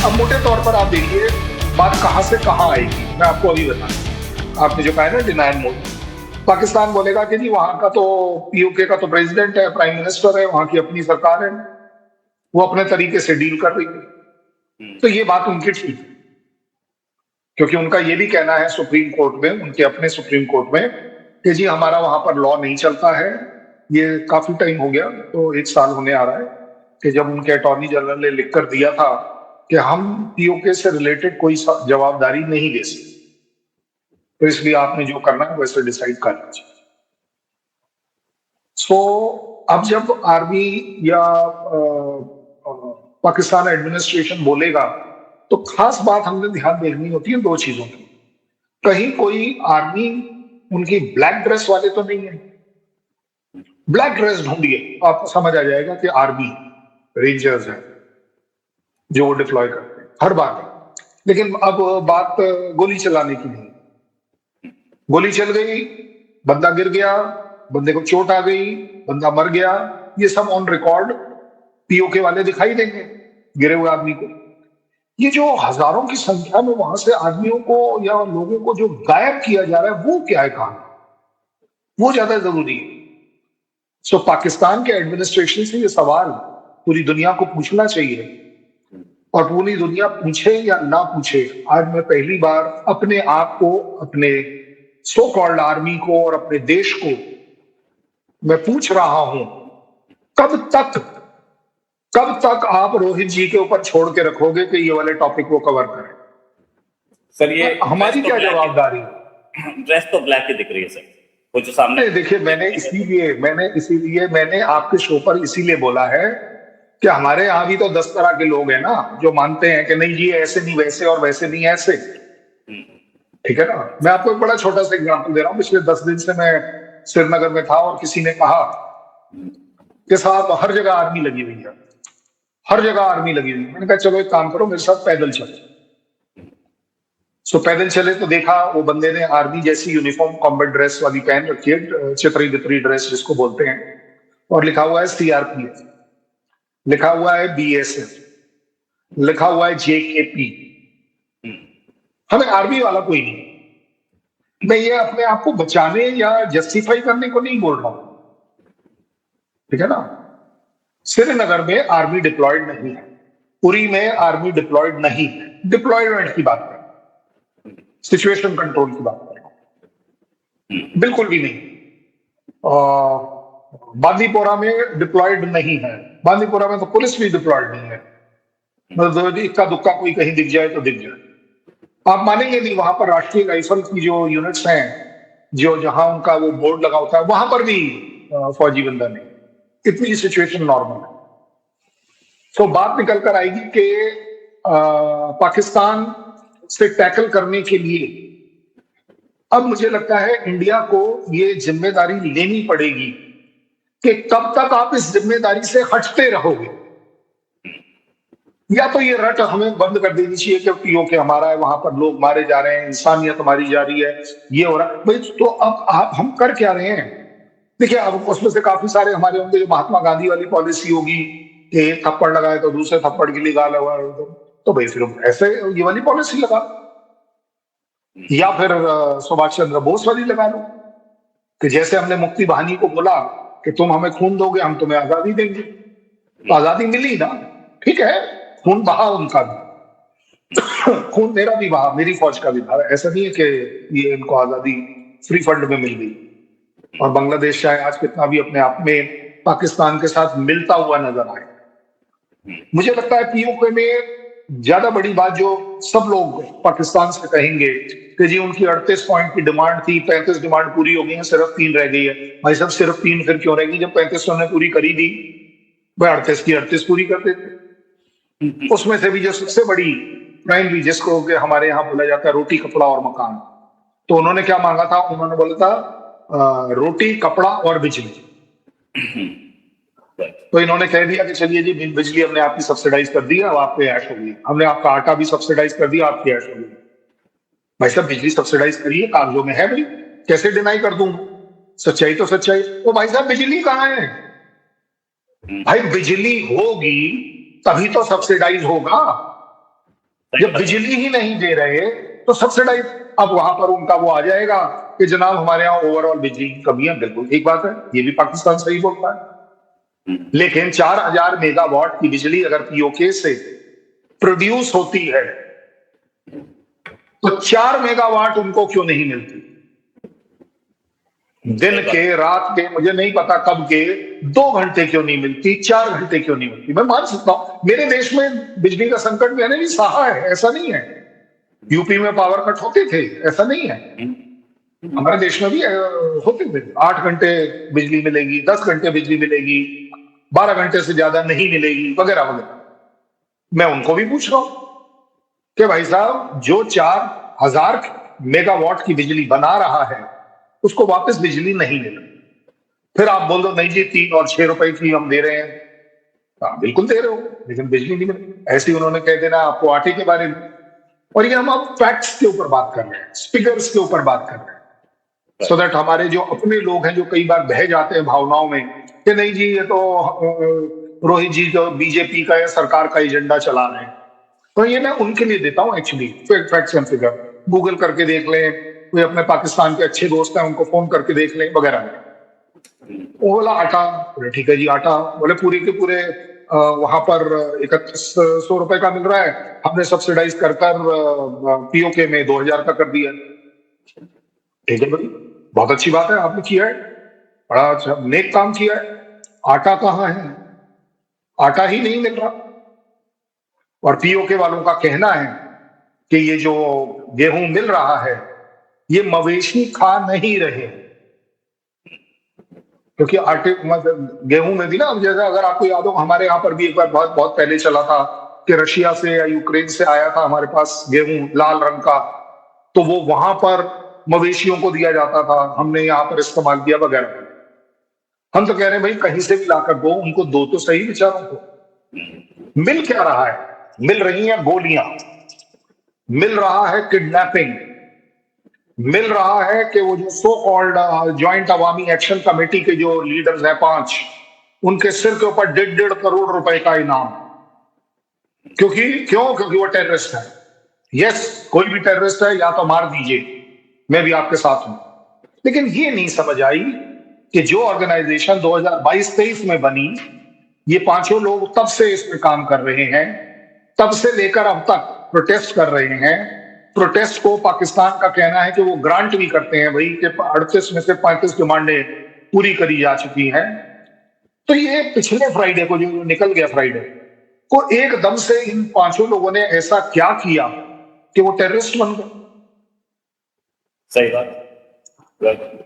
अब मोटे तौर पर आप देखिए बात कहां से कहां आएगी, मैं आपको अभी बताऊं। आपने जो कहा है ना डिनायल मोड, पाकिस्तान बोलेगा कि जी वहां का तो पीओके का तो प्रेसिडेंट है, प्राइम मिनिस्टर है, वहां की अपनी सरकार है, वो अपने तरीके से डील कर रही है। तो ये बात उनकी ठीक है, क्योंकि उनका ये भी कहना है सुप्रीम कोर्ट में, उनके अपने सुप्रीम कोर्ट में, कि जी हमारा वहां पर लॉ नहीं चलता है। ये काफी टाइम हो गया, तो 1 साल होने आ रहा है कि जब उनके अटॉर्नी जनरल ने लिख कर दिया था कि हम पीओके से रिलेटेड कोई जवाबदारी नहीं दे सकते, तो इसलिए आपने जो करना है वैसे डिसाइड कर लीजिए। सो अब जब आर्मी या पाकिस्तान एडमिनिस्ट्रेशन बोलेगा, तो खास बात हमने ध्यान देखनी होती है 2 चीजों की। कहीं कोई आर्मी उनकी ब्लैक ड्रेस वाले तो नहीं है। ब्लैक ड्रेस ढूंढिए, आपको समझ आ जाएगा कि आर्मी रेंजर्स है जो वो डिप्लॉय करते हैं हर बार। लेकिन अब बात गोली चलाने की नहीं। गोली चल गई, बंदा गिर गया, बंदे को चोट आ गई, बंदा मर गया, ये सब ऑन रिकॉर्ड पीओके वाले दिखाई देंगे गिरे हुए आदमी को। ये जो हजारों की संख्या में वहां से आदमियों को या लोगों को जो गायब किया जा रहा है, वो क्या है काम, वो ज्यादा जरूरी है। सो पाकिस्तान के एडमिनिस्ट्रेशन से ये सवाल पूरी दुनिया को पूछना चाहिए, और पूरी दुनिया पूछे या ना पूछे, आज मैं पहली बार अपने आप को, अपने सो कॉल्ड आर्मी को और अपने देश को मैं पूछ रहा हूं, कब तक कब तक आप रोहित जी के ऊपर छोड़ के रखोगे कि ये वाले टॉपिक को कवर करें? सर ये हमारी क्या जवाबदारी है? ड्रेस तो ब्लैक ही दिख रही है सर, वो जो सामने। देखिए, मैंने आपके शो पर इसीलिए बोला है कि हमारे यहाँ भी तो 10 तरह के लोग हैं ना, जो मानते हैं कि नहीं जी ऐसे नहीं वैसे और वैसे नहीं ऐसे। ठीक है ना? मैं आपको एक बड़ा छोटा सा एग्जांपल दे रहा हूँ। पिछले 10 दिन से मैं श्रीनगर में था और किसी ने कहा कि साहब हर जगह आर्मी लगी हुई है, हर जगह आर्मी लगी हुई है। मैंने कहा चलो एक काम करो, मेरे साथ पैदल चलो। सो पैदल चले तो देखा वो बंदे ने आर्मी जैसी यूनिफॉर्म कॉम्बैट ड्रेस वाली पहन रखी है, चितरी बितरी ड्रेस जिसको बोलते हैं, और लिखा हुआ है सीआरपीएफ, लिखा हुआ है बीएसएफ, लिखा हुआ है जेकेपी। हमें आर्मी वाला कोई नहीं। मैं ये अपने आप को बचाने या जस्टिफाई करने को नहीं बोल रहा हूं, ठीक है ना? श्रीनगर में आर्मी डिप्लॉयड नहीं है, उरी में आर्मी डिप्लॉयड नहीं है। डिप्लॉयमेंट की बात करें, सिचुएशन कंट्रोल की बात करें, बिल्कुल भी नहीं। बांदीपोरा में डिप्लॉयड नहीं है, बांदीपोरा में तो पुलिस भी डिप्लॉयड नहीं है। मतलब इक्का दुक्का कोई कहीं दिख जाए तो दिख जाए। आप मानेंगे नहीं, वहां पर राष्ट्रीय राइफल की जो यूनिट्स हैं, जो जहां उनका वो बोर्ड लगा होता है, वहां पर भी फौजी बंदा नहीं। इतनी सिचुएशन नॉर्मल है। तो बात निकल कर आएगी कि पाकिस्तान से टैकल करने के लिए अब मुझे लगता है इंडिया को ये जिम्मेदारी लेनी पड़ेगी कि कब तक आप इस जिम्मेदारी से हटते रहोगे। या तो ये रट हमें बंद कर देनी चाहिए कि पीओके हमारा है, वहां पर लोग मारे जा रहे हैं, इंसानियत हमारी जा रही है, ये हो रहा है भाई। तो अब आप हम कर क्या रहे हैं? देखिए, अब उसमें से काफी सारे हमारे होंगे जो महात्मा गांधी वाली पॉलिसी होगी कि एक थप्पड़ लगाए तो दूसरे थप्पड़ के लिए गाल हुआ, तो भाई फिर ऐसे ये वाली पॉलिसी लगा, या फिर सुभाष चंद्र बोस वाली लगा लो कि जैसे हमने मुक्ति बहानी को बोला कि तुम हमें खून दोगे, हम तुम्हें आजादी देंगे। तो आजादी मिली ना, ठीक है, खून बहा उनका भी, खून मेरा भी बहा, मेरी फौज का भी बहा। ऐसा नहीं है कि ये इनको आजादी फ्री फंड में मिल गई। और बांग्लादेश चाहे आज कितना भी अपने आप में पाकिस्तान के साथ मिलता हुआ नजर आए, मुझे लगता है पीओके में ज्यादा बड़ी बात जो सब लोग पाकिस्तान से कहेंगे कि जी उनकी 38 पॉइंट की डिमांड थी, 35 डिमांड पूरी हो गई है, सिर्फ 3 रह गई है। भाई साहब सिर्फ 3 फिर क्यों रह गई? जब 35 ने पूरी करी दी, वह 38 की 38 पूरी कर देते। उसमें से भी जो सबसे बड़ी प्राइमरी, जिसको हमारे यहाँ बोला जाता है रोटी कपड़ा और मकान, तो उन्होंने क्या मांगा था? उन्होंने बोला था रोटी कपड़ा और बिजली। तो इन्होंने कह दिया कि चलिए जी बिजली हमने आपकी सब्सिडाइज कर दी, अब आप पे ऐश हो गई, हमने आपका आटा भी सब्सिडाइज कर दिया, आपकी ऐश हो गई। भाई साहब बिजली सब्सिडाइज करिए, कागजों में है भाई, कैसे डिनाई कर दूं? सच्चाई तो सच्चाई। तो भाई साहब बिजली कहाँ है? भाई बिजली होगी तभी तो सब्सिडाइज होगा। जब बिजली ही नहीं दे रहे तो सब्सिडाइज, अब वहां पर उनका वो आ जाएगा कि जनाब हमारे यहाँ ओवरऑल बिजली की कमी है। बिल्कुल ठीक बात है, ये भी पाकिस्तान सही बोलता है। लेकिन 4000 मेगावाट की बिजली अगर पीओके से प्रोड्यूस होती है तो 4 मेगावाट उनको क्यों नहीं मिलती? दिन के, रात के, मुझे नहीं पता कब के 2 घंटे क्यों नहीं मिलती, 4 घंटे क्यों नहीं मिलती? मैं मान सकता हूं मेरे देश में बिजली का संकट मैंने भी सहा है, ऐसा नहीं है। यूपी में पावर कट होते थे, ऐसा नहीं है। हमारे देश में भी होते थे, 8 घंटे बिजली मिलेगी, 10 घंटे बिजली मिलेगी, 12 घंटे से ज्यादा नहीं मिलेगी, वगैरह वगैरह। मैं उनको भी पूछ रहा हूं कि भाई साहब जो 4000 मेगावाट की बिजली बना रहा है उसको वापस बिजली नहीं मिल रही, फिर आप बोल दो नहीं जी 3 और 6 रुपए की हम दे रहे हैं। हाँ बिल्कुल दे रहे हो, लेकिन बिजली नहीं मिल रही। ऐसे ही उन्होंने कह देना आपको आटे के बारे में। और ये हम अब फैक्ट्स के ऊपर बात कर रहे हैं, फिगर्स के ऊपर बात कर रहे हैं, सो दैट हमारे जो अपने लोग हैं जो कई बार बह जाते हैं भावनाओं में कि नहीं जी ये तो रोहित जी तो बीजेपी का या सरकार का एजेंडा चला रहे हैं, तो ये मैं उनके लिए देता हूं actually facts and figure. Google करके देख लें, कोई अपने पाकिस्तान के अच्छे दोस्त हैं उनको फोन करके देख लें वगैरह। वो बोला आटा, बोले ठीक है जी आटा, बोले पूरे के पूरे वहां पर 3100 रुपए का मिल रहा है, हमने सब्सिडाइज कर पीओके में 2000 का कर दिया। ठीक है भाई, बहुत अच्छी बात है, आपने किया है, बड़ा अच्छा नेक काम किया है। आटा कहाँ है? आटा ही नहीं मिल रहा। और पीओके वालों का कहना है कि ये जो गेहूं मिल रहा है ये मवेशी खा नहीं रहे, क्योंकि आटे गेहूं में भी ना, अब जैसे अगर आपको याद हो हमारे यहाँ पर भी एक बार बहुत बहुत पहले चला था कि रशिया से या यूक्रेन से आया था हमारे पास गेहूं लाल रंग का, तो वो वहां पर मवेशियों को दिया जाता था, हमने यहाँ पर इस्तेमाल किया वगैरह। हम तो कह रहे हैं भाई कहीं से भी लाकर दो, उनको दो तो सही बेचारों को। मिल क्या रहा है? मिल रही हैं गोलियां, मिल रहा है किडनैपिंग, मिल रहा है कि वो जो सो कॉल्ड ज्वाइंट अवामी एक्शन कमेटी के जो लीडर्स हैं 5, उनके सिर के ऊपर 1.5 करोड़ रुपए का इनाम। क्योंकि वो टेररिस्ट है। यस, कोई भी टेररिस्ट है या तो मार दीजिए, मैं भी आपके साथ हूं। लेकिन ये नहीं समझ आई कि जो ऑर्गेनाइजेशन 2022-23 में बनी, ये 5 लोग तब से इसमें काम कर रहे हैं, तब से लेकर अब तक प्रोटेस्ट कर रहे हैं। प्रोटेस्ट को पाकिस्तान का कहना है कि वो ग्रांट भी करते हैं भाई, कि 38 में से 35 डिमांडें पूरी करी जा चुकी हैं। तो ये पिछले फ्राइडे को जो निकल गया फ्राइडे को, एकदम से इन 5 लोगों ने ऐसा क्या किया कि वो टेररिस्ट बन गए? सही बात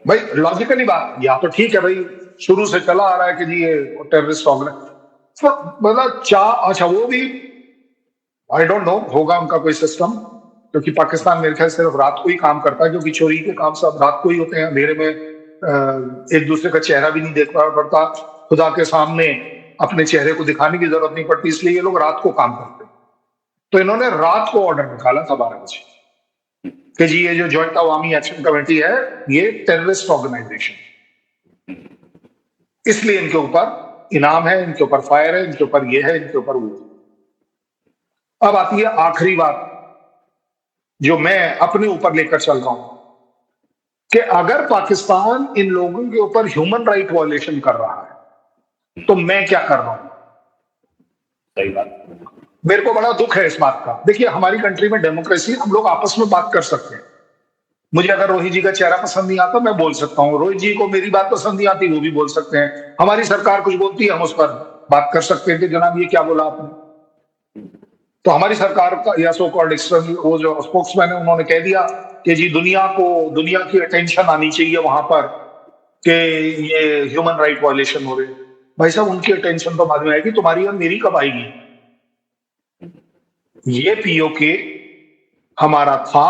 भाई लॉजिकली बात, या तो ठीक है भाई शुरू से चला आ रहा है कि जी ये टेररिस्ट मतलब अच्छा वो भी आई डोंट नो, होगा उनका कोई सिस्टम, क्योंकि पाकिस्तान मेरे ख्याल सिर्फ रात को ही काम करता है, क्योंकि चोरी के काम सब रात को ही होते हैं, अंधेरे में एक दूसरे का चेहरा भी नहीं देखना पड़ता, खुदा के सामने अपने चेहरे को दिखाने की जरूरत नहीं पड़ती, इसलिए ये लोग रात को काम करते हैं। तो इन्होंने रात को ऑर्डर निकाला था 12 बजे कि जी ये जो ज्वाइंट अवामी एक्शन कमेटी है ये टेररिस्ट ऑर्गेनाइजेशन, इसलिए इनके ऊपर इनाम है, इनके ऊपर फायर है, इनके ऊपर ये है, इनके ऊपर वो। अब आती है आखिरी बात जो मैं अपने ऊपर लेकर चल रहा हूं कि अगर पाकिस्तान इन लोगों के ऊपर ह्यूमन राइट वायलेशन कर रहा है तो मैं क्या कर रहा हूं? सही बात। मेरे को बड़ा दुख है इस बात का। देखिए हमारी कंट्री में डेमोक्रेसी, हम लोग आपस में बात कर सकते हैं। मुझे अगर रोहित जी का चेहरा पसंद नहीं आता मैं बोल सकता हूं, रोहित जी को मेरी बात पसंद नहीं आती वो भी बोल सकते हैं। हमारी सरकार कुछ बोलती है हम उस पर बात कर सकते हैं कि जनाब ये क्या बोला आपने। तो हमारी सरकार का या सो कॉल्ड एक्सटर्नल वो जो स्पोक्समैन है उन्होंने कह दिया कि जी दुनिया की अटेंशन आनी चाहिए वहां पर कि ये ह्यूमन राइट वायलेशन हो रहे हैं। भाई साहब उनकी अटेंशन तो बाद में आएगी, तुम्हारी और मेरी कब आएगी? ये पीओके हमारा था,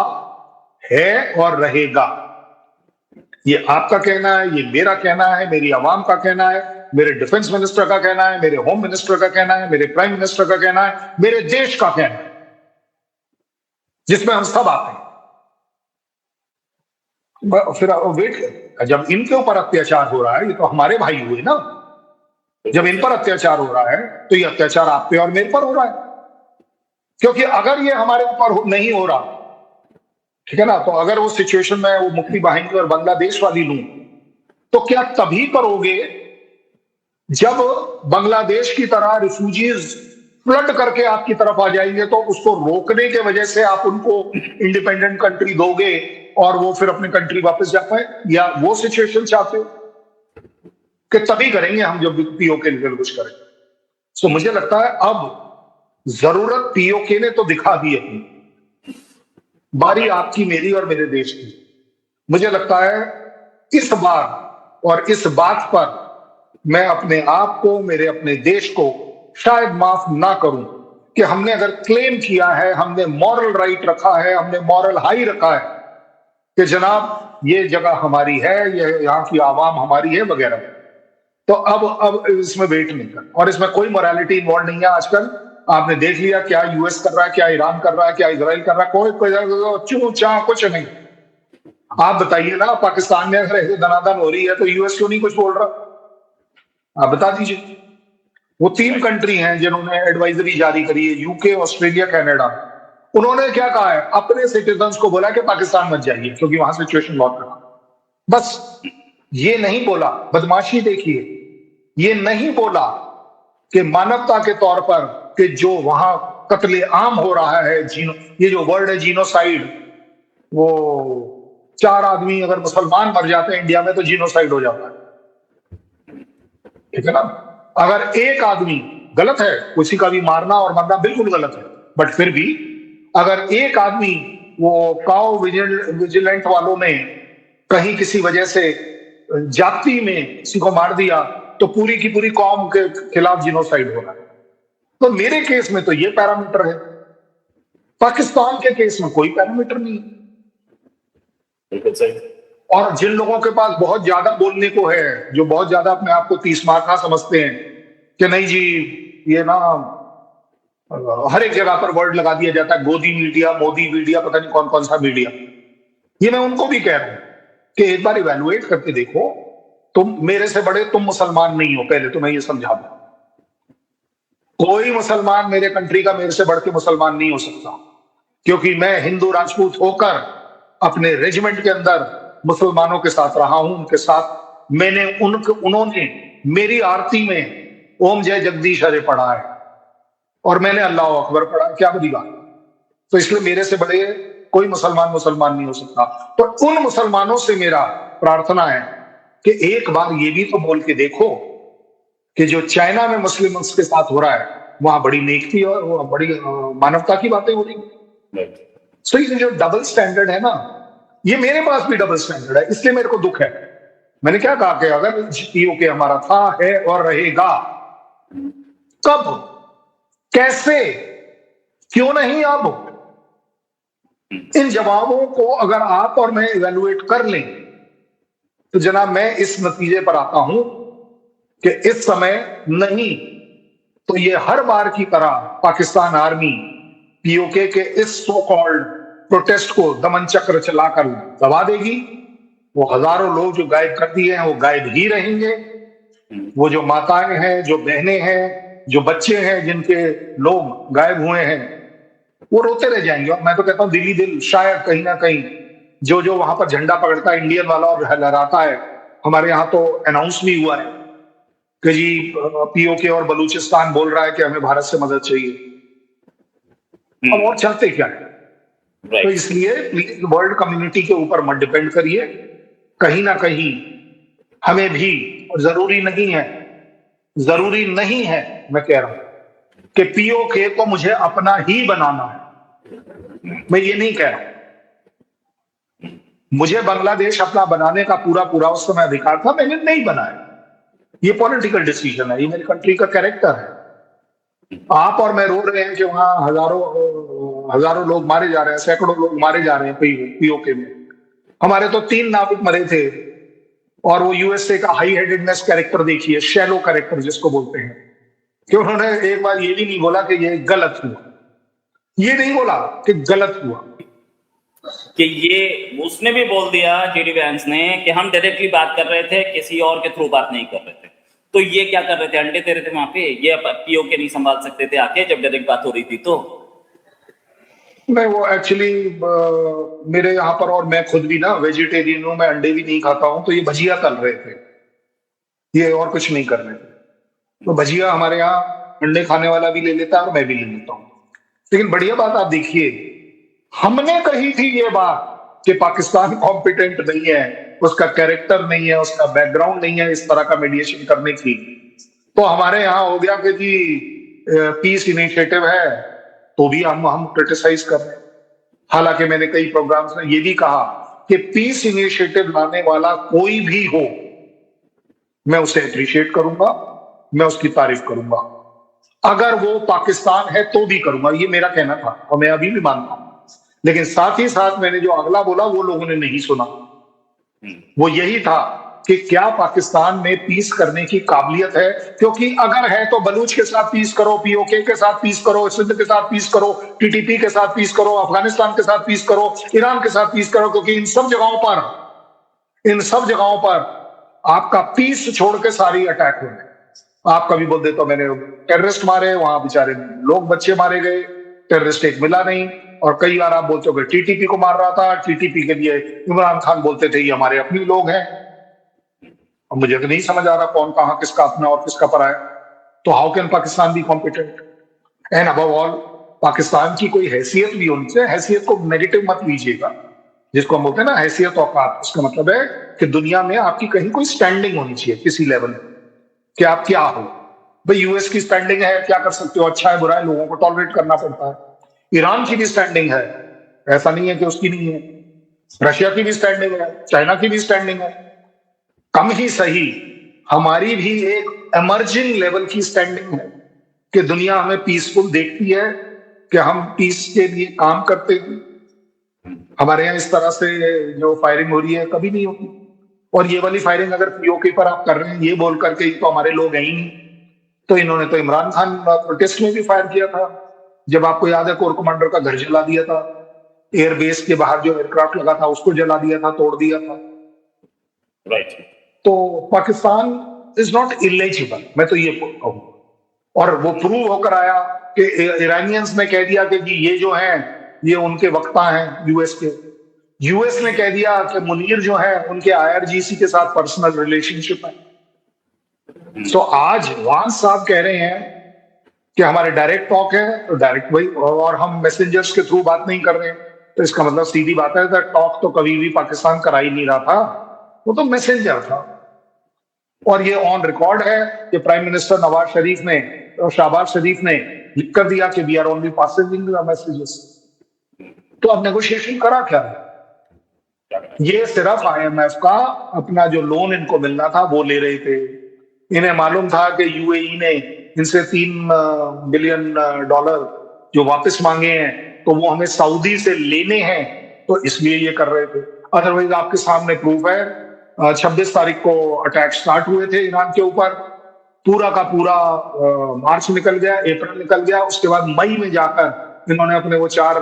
है और रहेगा। ये आपका कहना है, ये मेरा कहना है, मेरी आवाम का कहना है, मेरे डिफेंस मिनिस्टर का कहना है, मेरे होम मिनिस्टर का कहना है, मेरे प्राइम मिनिस्टर का कहना है, मेरे देश का कहना है, जिसमें हम सब आते हैं। फिर वेट, जब इनके ऊपर अत्याचार हो रहा है, ये तो हमारे भाई हुए ना, जब इन पर अत्याचार हो रहा है तो ये अत्याचार आप पे और मेरे पर हो रहा है। क्योंकि अगर ये हमारे ऊपर नहीं हो रहा, ठीक है ना, तो अगर वो सिचुएशन में वो मुक्ति वाहिनी और बांग्लादेश वाली लूं, तो क्या तभी करोगे जब बांग्लादेश की तरह रिफ्यूजीज फ्लड करके आपकी तरफ आ जाएंगे, तो उसको रोकने के वजह से आप उनको इंडिपेंडेंट कंट्री दोगे और वो फिर अपनी कंट्री वापस जा पाए? या वो सिचुएशन चाहते हो? कि तभी करेंगे हम जब पीओके के लिए कुछ करें। तो मुझे लगता है अब जरूरत पीओके ने तो दिखा दी अपनी, बारी आपकी, मेरी और मेरे देश की। मुझे लगता है इस बार और इस बात पर मैं अपने आप को, मेरे अपने देश को शायद माफ ना करूं कि हमने अगर क्लेम किया है, हमने मॉरल राइट रखा है, हमने मॉरल हाई रखा है कि जनाब ये जगह हमारी है, ये यहाँ की आवाम हमारी है वगैरह, तो अब इसमें वेट नहीं कर, और इसमें कोई मोरालिटी इन्वॉल्व नहीं है आजकल। आपने देख लिया क्या यूएस कर रहा है, क्या ईरान कर रहा है, क्या इजराइल कर रहा है, कोई चू चा कुछ नहीं। आप बताइए ना, पाकिस्तान में अगर ऐसे दनादन हो रही है तो यूएस क्यों नहीं कुछ बोल रहा? आप बता दीजिए। वो 3 कंट्री हैं जिन्होंने एडवाइजरी जारी करी है, यूके, ऑस्ट्रेलिया, कनाडा। उन्होंने क्या कहा है? अपने सिटीजन्स को बोला कि पाकिस्तान मत जाइए क्योंकि वहां सिचुएशन बहुत खराब। बस ये नहीं बोला, बदमाशी देखिए, ये नहीं बोला कि मानवता के तौर पर कि जो वहां कत्ले आम हो रहा है, ये जो वर्ड है जीनोसाइड, वो 4 आदमी अगर मुसलमान मर जाते हैं इंडिया में तो जीनोसाइड हो जाता है, ठीक है ना। अगर एक आदमी, गलत है किसी का भी मारना और मरना, बिल्कुल गलत है, बट फिर भी अगर एक आदमी, वो काओ विजिलेंट वालों ने कहीं किसी वजह से जाति में किसी को मार दिया तो पूरी की पूरी कौम के खिलाफ जीनोसाइड हो रहा है। तो मेरे केस में तो ये पैरामीटर है, पाकिस्तान के केस में कोई पैरामीटर नहीं। बिल्कुल सही। और जिन लोगों के पास बहुत ज्यादा बोलने को है, जो बहुत ज्यादा अपने आप को 30 मार्का समझते हैं कि नहीं जी ये ना हर एक जगह पर वर्ड लगा दिया जाता है, गोदी मीडिया, मोदी मीडिया, पता नहीं कौन कौन सा मीडिया, ये मैं उनको भी कह रहा हूं कि एक बार इवेलुएट करके देखो। तुम मेरे से बड़े, तुम मुसलमान नहीं हो, पहले तो मैं ये समझा दूं। कोई मुसलमान मेरे कंट्री का मेरे से बढ़ के मुसलमान नहीं हो सकता, क्योंकि मैं हिंदू राजपूत होकर अपने रेजिमेंट के अंदर मुसलमानों के साथ रहा हूं, उनके साथ मैंने उन्होंने मेरी आरती में ओम जय जगदीश हरे पढ़ा है और मैंने अल्लाह अकबर पढ़ा, क्या बड़ी बात। तो इसलिए मेरे से बड़े कोई मुसलमान नहीं हो सकता। तो उन मुसलमानों से मेरा प्रार्थना है कि एक बार ये भी तो बोल के देखो कि जो चाइना में मुस्लिम्स के साथ हो रहा है वहां बड़ी नेकी और बड़ी मानवता की बातें हो रही है। तो ये जो डबल स्टैंडर्ड है ना, ये मेरे पास भी डबल स्टैंडर्ड है, इसलिए मेरे को दुख है। मैंने क्या कहा कि अगर पीओके हमारा था, है और रहेगा, कब, कैसे, क्यों नहीं, अब इन जवाबों को अगर आप और मैं इवेलुएट कर लें तो जनाब मैं इस नतीजे पर आता हूं कि इस समय नहीं तो ये हर बार की तरह पाकिस्तान आर्मी पीओके के इस सो कॉल्ड प्रोटेस्ट को दमन चक्र चलाकर दबा देगी। वो हजारों लोग जो गायब कर दिए हैं वो गायब ही रहेंगे। वो जो माताएं हैं, जो बहनें हैं, जो बच्चे हैं जिनके लोग गायब हुए हैं, वो रोते रह जाएंगे। और मैं तो कहता हूं दिली दिल शायद कहीं ना कहीं जो वहां पर झंडा पकड़ता है इंडियन वाला और लहराता है, हमारे यहाँ तो अनाउंस भी हुआ है कि जी पीओके और बलूचिस्तान बोल रहा है कि हमें भारत से मदद चाहिए। अब और चलते क्या है? तो इसलिए प्लीज वर्ल्ड कम्युनिटी के ऊपर मत डिपेंड करिए, कहीं ना कहीं हमें भी, और जरूरी नहीं है, मैं कह रहा हूं कि पीओके को मुझे अपना ही बनाना है। मैं ये नहीं कह रहा मुझे बांग्लादेश अपना बनाने का पूरा उस समय अधिकार था, मैंने नहीं बनाया। ये पॉलिटिकल डिसीजन है, ये मेरी कंट्री का कैरेक्टर है। आप और मैं रो रहे हैं कि वहां हजारों लोग मारे जा रहे हैं, सैकड़ों लोग मारे जा रहे हैं पीओके में। हमारे तो 3 नाविक मरे थे, और वो यूएसए का हाई हेडेडनेस कैरेक्टर देखिए, शैलो कैरेक्टर जिसको बोलते हैं, कि उन्होंने एक बार ये भी नहीं बोला कि ये गलत हुआ, ये नहीं बोला कि गलत हुआ, कि ये उसने भी बोल दिया जेडी वैंस ने कि हम डायरेक्टली बात कर रहे थे, किसी और के थ्रू बात नहीं कर रहे थे। तो ये क्या कर रहे थे, अंडे दे रहे थे वहां पे? ये पीओके नहीं संभाल सकते थे आके जब डायरेक्ट बात हो रही थी? तो नहीं, वो एक्चुअली मेरे यहाँ पर, और मैं खुद भी ना वेजिटेरियन हूँ, मैं अंडे भी नहीं खाता हूँ, तो ये भजिया तल रहे थे, ये और कुछ नहीं कर रहे थे। तो भजिया हमारे यहाँ अंडे खाने वाला भी ले लेता है और मैं भी ले लेता हूँ। लेकिन बढ़िया बात आप देखिए, हमने कही थी ये बात कि पाकिस्तान कॉम्पिटेंट नहीं है, उसका कैरेक्टर नहीं है, उसका बैकग्राउंड नहीं है इस तरह का मीडिएशन करने की। तो हमारे यहाँ हो गया कि जी पीस इनिशिएटिव है, तो भी हम क्रिटिसाइज कर रहे हैं। हालांकि मैंने कई प्रोग्राम्स में ये भी कहा कि पीस इनिशिएटिव लाने वाला कोई भी हो, मैं उसे अप्रिशिएट करूंगा, मैं उसकी तारीफ करूंगा, अगर वो पाकिस्तान है तो भी करूंगा, ये मेरा कहना था और मैं अभी भी मानता हूं। लेकिन साथ ही साथ मैंने जो अगला बोला वो लोगों ने नहीं सुना, वो यही था कि क्या पाकिस्तान में पीस करने की काबिलियत है, क्योंकि अगर है तो बलूच के साथ पीस करो, पीओके के साथ पीस करो, सिंध के साथ पीस करो, टीटीपी के साथ पीस करो, अफगानिस्तान के साथ पीस करो, ईरान के साथ पीस करो, क्योंकि इन सब जगहों पर आपका पीस छोड़ के सारी अटैक हो रहे। आप कभी बोल देते हो मैंने टेररिस्ट मारे, वहां बेचारे लोग बच्चे मारे गए, टेररिस्ट एक मिला नहीं। और कई बार आप बोलते हो कि टीटीपी को मार रहा था, टीटीपी के लिए इमरान खान बोलते थे ये हमारे अपने लोग हैं। अब मुझे नहीं समझ आ रहा कौन कहां किसका अपना और किसका पराया। तो how can Pakistan be competent? And above all, Pakistan की कोई हैसियत भी होनी चाहिए। हैसियत को नेगेटिव मत लीजिएगा, जिसको हम बोलते हैं ना हैसियत औकात, उसका मतलब है कि दुनिया में आपकी कहीं कोई स्टैंडिंग होनी चाहिए किसी लेवल कि आप क्या हो। भाई यूएस की स्टैंडिंग है, क्या कर सकते हो, अच्छा है बुरा है, लोगों को टॉलरेट करना पड़ता है। ईरान की भी स्टैंडिंग है, ऐसा नहीं है कि उसकी नहीं है। रशिया की भी स्टैंडिंग है, चाइना की भी स्टैंडिंग है। कम ही सही हमारी भी एक एमर्जिंग लेवल की स्टैंडिंग है कि दुनिया हमें पीसफुल देखती है, कि हम पीस के लिए काम करते हैं। हमारे यहाँ इस तरह से जो फायरिंग हो रही है कभी नहीं होती। और ये वाली फायरिंग अगर पीओके पर आप कर रहे हैं ये बोल करके तो हमारे लोग हैं ही नहीं, तो इन्होंने तो इमरान खान प्रोटेस्ट में भी फायर किया था। जब आपको याद है कोर कमांडर का घर जला दिया था, एयरबेस के बाहर जो एयरक्राफ्ट लगा था उसको जला दिया था, तोड़ दिया था। राइट। तो पाकिस्तान इज नॉट इलेजिबल, मैं तो ये कहूँ। और वो प्रूव होकर आया कि ईरानियंस ने कह दिया कि जी ये जो है ये उनके वक्ता हैं यूएस के। यूएस ने कह दिया कि मुनीर जो है उनके आईआरजीसी के साथ पर्सनल रिलेशनशिप है। सो आज वांस साहब कह रहे हैं कि हमारे डायरेक्ट टॉक है, तो डायरेक्ट वही, और हम मैसेंजर्स के थ्रू बात नहीं कर रहे हैं, तो इसका मतलब सीधी बात है टॉक तो कभी भी पाकिस्तान करा ही नहीं रहा था, वो तो मैसेंजर था। और ये ऑन रिकॉर्ड है कि प्राइम मिनिस्टर नवाज शरीफ ने और शहबाज शरीफ ने लिख कर दिया कि we are only passing the messages. तो अब नेगोशिएशन करा क्या है? ये सिर्फ आईएमएफ का अपना जो लोन इनको मिलना था वो ले रहे थे। इन्हें मालूम था कि यूएई ने इनसे $3 बिलियन जो वापस मांगे हैं तो वो हमें सऊदी से लेने हैं, तो इसलिए ये कर रहे थे। अदरवाइज आपके सामने प्रूफ है, 26 तारीख को अटैक स्टार्ट हुए थे ईरान के ऊपर, पूरा का पूरा मार्च निकल गया, अप्रैल निकल गया, उसके बाद मई में जाकर इन्होंने अपने वो 4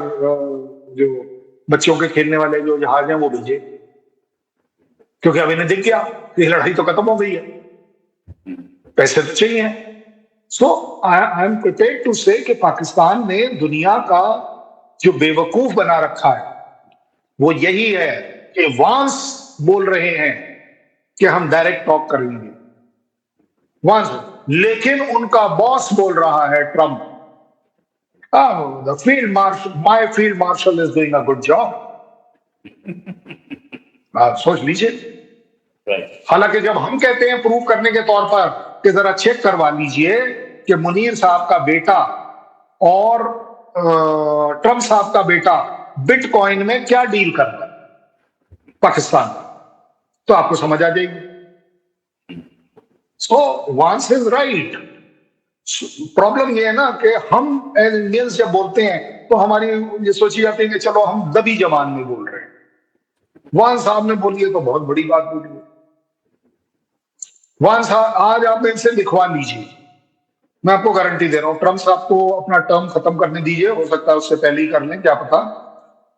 जो बच्चों के खेलने वाले जो जहाज हैं वो भेजे, क्योंकि अब इन्हें दिख गया कि लड़ाई तो खत्म हो गई है, पैसे तो चाहिए। सो आई एम प्रिपेयर्ड टू से कि पाकिस्तान ने दुनिया का जो बेवकूफ बना रखा है वो यही है कि वांस बोल रहे हैं कि हम डायरेक्ट टॉक करेंगे वांस, लेकिन उनका बॉस बोल रहा है Trump, the field marshal, my field marshal is doing a good job. आप सोच लीजिए। हालांकि जब हम कहते हैं प्रूव करने के तौर पर कि जरा चेक करवा लीजिए कि मुनीर साहब का बेटा और ट्रंप साहब का बेटा बिटकॉइन में क्या डील कर रहा है पाकिस्तान, तो आपको समझ आ जाएगी। सो वांस इज राइट। प्रॉब्लम ये है ना कि हम एज इंडियंस जब बोलते हैं तो हमारी ये सोची जाती है कि चलो हम दबी जबान में बोल रहे हैं। वान साहब ने बोली है तो बहुत बड़ी बात बोली है। वान साहब आज आप इनसे लिखवा लीजिए, मैं आपको गारंटी दे रहा हूं, ट्रंप साहब को अपना टर्म खत्म करने दीजिए, हो सकता है उससे पहले ही कर लें, क्या पता।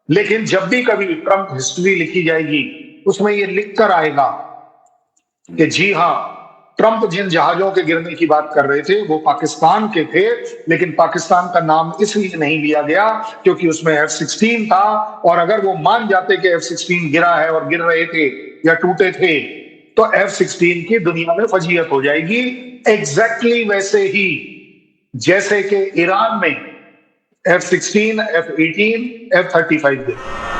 लेकिन जब भी कभी ट्रंप हिस्ट्री लिखी जाएगी उसमें ये लिख कर आएगा कि जी हां, ट्रंप जिन जहाजों के गिरने की बात कर रहे थे वो पाकिस्तान के थे, लेकिन पाकिस्तान का नाम इसलिए नहीं लिया गया क्योंकि उसमें F-16 था, और अगर वो मान जाते कि F-16 गिरा है और गिर रहे थे या टूटे थे तो F-16 की दुनिया में फजीयत हो जाएगी, एग्जैक्टली वैसे ही जैसे कि ईरान में F-16, F-18, F-35 गिरे।